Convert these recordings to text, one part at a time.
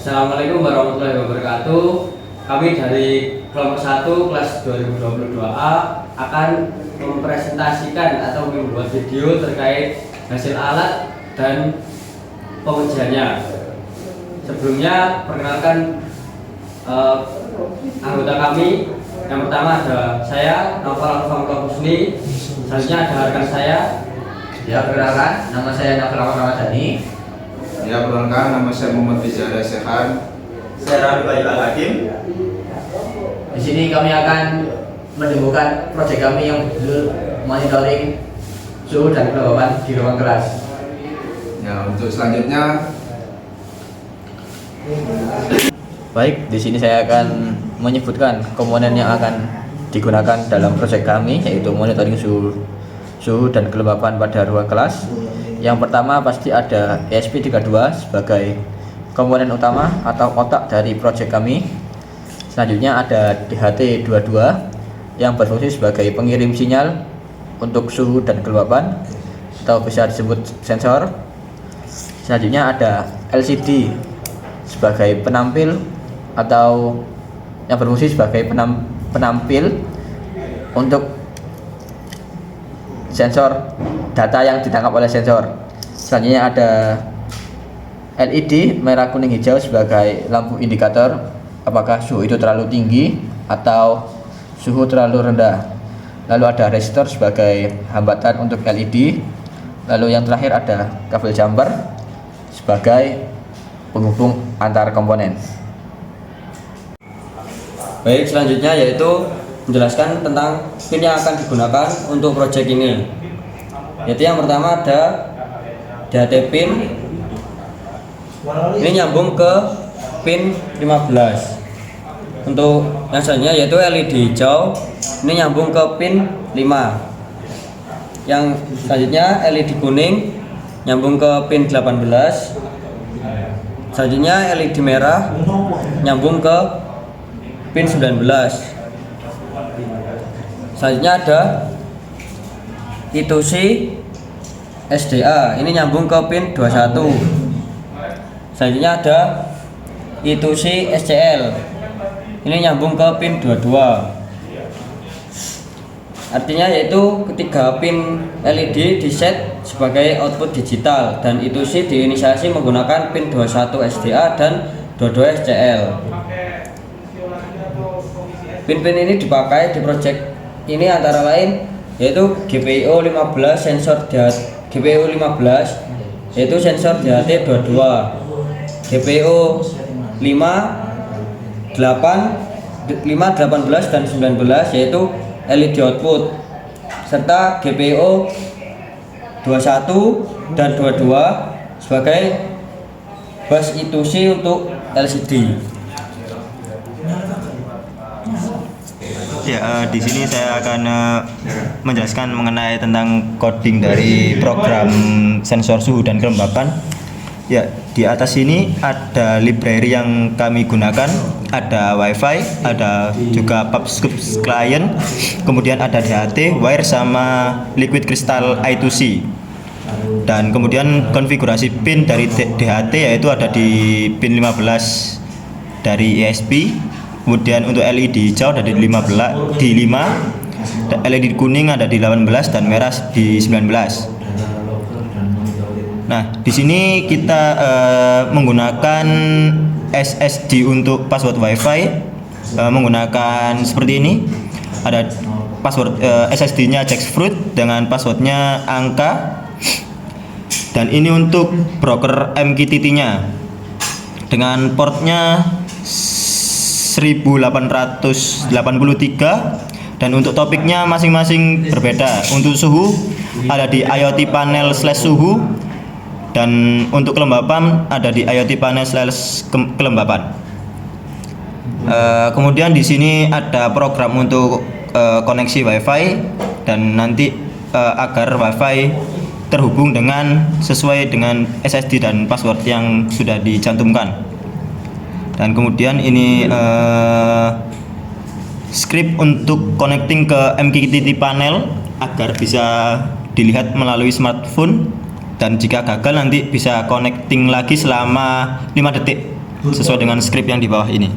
Assalamualaikum warahmatullahi wabarakatuh. Kami dari kelompok 1 kelas 2022A akan mempresentasikan atau membuat video terkait hasil alat dan pengujiannya. Sebelumnya perkenalkan anggota kami. Yang pertama ada saya, Naufal Al-Famul Husni. Selanjutnya ada rekan saya. Ya, perkenalkan, nama saya Naufal Al-Famul. Ya, perkenalkan, nama saya Muhammad Fizara Sehan. Saya Rabi Bayu Al-Hakim. Di sini kami akan menemukan proyek kami yang berjudul monitoring suhu dan kelembapan di ruang kelas. Ya, untuk selanjutnya, Baik, di sini saya akan menyebutkan komponen yang akan digunakan dalam proyek kami, yaitu monitoring suhu dan kelembapan pada ruang kelas. Yang pertama pasti ada ESP32 sebagai komponen utama atau otak dari proyek kami. Selanjutnya ada DHT22 yang berfungsi sebagai pengirim sinyal untuk suhu dan kelembapan atau bisa disebut sensor. Selanjutnya ada LCD sebagai penampil atau yang berfungsi sebagai penampil untuk sensor data yang ditangkap oleh sensor. Selanjutnya ada LED merah kuning hijau sebagai lampu indikator apakah suhu itu terlalu tinggi atau suhu terlalu rendah. Lalu ada resistor sebagai hambatan untuk LED. Lalu yang terakhir ada kabel jumper sebagai penghubung antar komponen. Baik, selanjutnya yaitu menjelaskan tentang pin yang akan digunakan untuk proyek ini. Yaitu yang pertama ada DHT pin. Ini nyambung ke pin 15. Untuk yang selanjutnya yaitu LED hijau. Ini nyambung ke pin 5. Yang selanjutnya LED kuning nyambung ke pin 18. Selanjutnya LED merah nyambung ke pin 19. Selanjutnya ada I2C SDA, ini nyambung ke pin 21. Selanjutnya ada I2C SCL, ini nyambung ke pin 22. Artinya yaitu ketiga pin LED di set sebagai output digital dan I2C diinisiasi menggunakan pin 21 SDA dan 22 SCL. Pin-pin ini dipakai di proyek ini antara lain yaitu GPIO 15 sensor GPIO 15 yaitu sensor DHT22, GPIO 5, 8, 18 dan 19 yaitu LED output, serta GPIO 21 dan 22 sebagai bus I2C untuk LCD. Ya, di sini saya akan menjelaskan mengenai tentang coding dari program sensor suhu dan kelembapan. Ya, di atas ini ada library yang kami gunakan, ada WiFi, ada juga PubScript client, kemudian ada DHT, wire sama liquid crystal I2C. Dan kemudian konfigurasi pin dari DHT yaitu ada di pin 15 dari ESP. Kemudian untuk LED hijau ada di 5, LED kuning ada di 18 dan merah di 19. Nah, di sini kita menggunakan SSD untuk password WiFi, menggunakan seperti ini. Ada password SSD-nya Jackfruit dengan passwordnya angka. Dan ini untuk broker MQTT-nya dengan portnya 1883 dan untuk topiknya masing-masing berbeda. Untuk suhu ada di IoT panel /suhu dan untuk kelembapan ada di IoT panel /kelembapan. Kemudian di sini ada program untuk koneksi WiFi dan nanti agar WiFi terhubung dengan sesuai dengan SSD dan password yang sudah dicantumkan. Dan kemudian ini script untuk connecting ke MQTT panel agar bisa dilihat melalui smartphone, dan jika gagal nanti bisa connecting lagi selama 5 detik sesuai dengan skrip yang di bawah ini.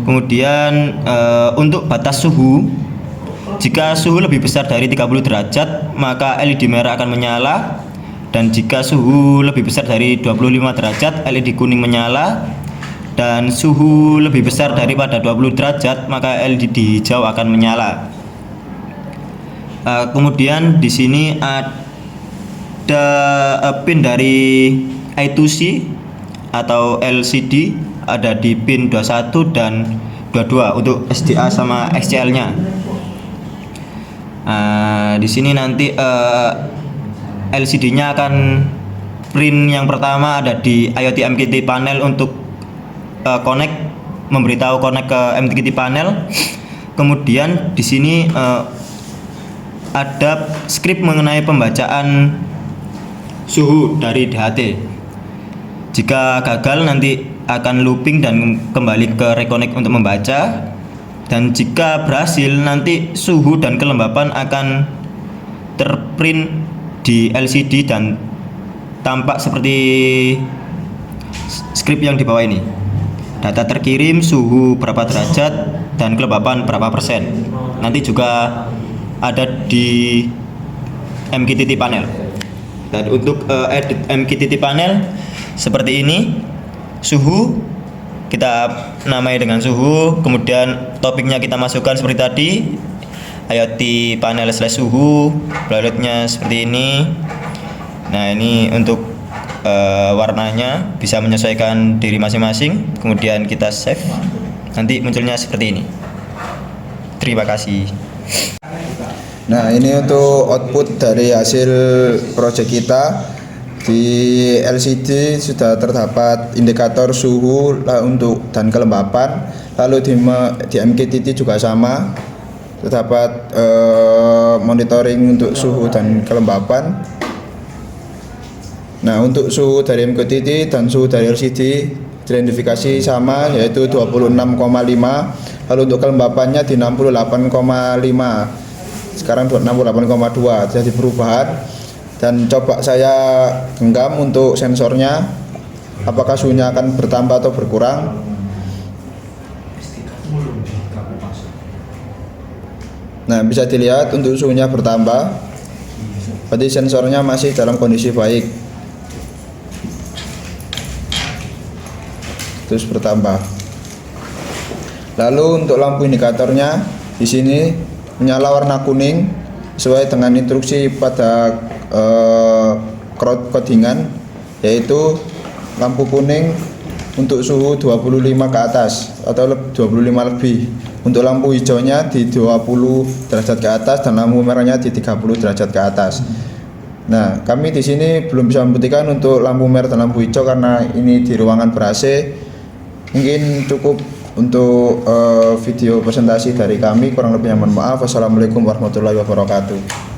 Kemudian untuk batas suhu, jika suhu lebih besar dari 30 derajat maka LED merah akan menyala, dan jika suhu lebih besar dari 25 derajat LED kuning menyala, dan suhu lebih besar daripada 20 derajat maka LED hijau akan menyala. Kemudian di sini ada pin dari I2C atau LCD, ada di pin 21 dan 22 untuk SDA sama XCL-nya. Di sini nanti LCD-nya akan print yang pertama ada di IoT MQTT panel untuk memberitahu connect ke MQTT panel. Kemudian di sini ada skrip mengenai pembacaan suhu dari DHT. Jika gagal nanti akan looping dan kembali ke reconnect untuk membaca, dan jika berhasil nanti suhu dan kelembapan akan terprint di LCD dan tampak seperti skrip yang di bawah ini. Data terkirim, suhu berapa derajat dan kelembapan berapa persen. Nanti juga ada di MQTT panel. Dan untuk edit MQTT panel seperti ini, suhu kita namai dengan suhu, kemudian topiknya kita masukkan seperti tadi, IoT panel / suhu, baletnya seperti ini. Nah, ini untuk warnanya bisa menyesuaikan diri masing-masing, kemudian kita save, nanti munculnya seperti ini. Terima kasih. Nah, ini untuk output dari hasil proyek kita. Di LCD sudah terdapat indikator suhu untuk dan kelembapan. Lalu di MQTT juga sama, terdapat monitoring untuk suhu dan kelembapan. Nah, untuk suhu dari MQTT dan suhu dari LCD teridentifikasi sama, yaitu 26,5. Lalu untuk kelembapannya di 68,5. Sekarang 68,2, jadi perubahan. Dan coba saya genggam untuk sensornya, apakah suhunya akan bertambah atau berkurang. Nah, bisa dilihat untuk suhunya bertambah, berarti sensornya masih dalam kondisi baik, terus bertambah. Lalu untuk lampu indikatornya di sini menyala warna kuning sesuai dengan instruksi pada codingan, yaitu lampu kuning untuk suhu 25 ke atas atau 25 lebih. Untuk lampu hijaunya di 20 derajat ke atas dan lampu merahnya di 30 derajat ke atas. Nah, kami di sini belum bisa membuktikan untuk lampu merah dan lampu hijau karena ini di ruangan ber-AC. Mungkin cukup untuk video presentasi dari kami, kurang lebihnya mohon maaf. Wassalamualaikum warahmatullahi wabarakatuh.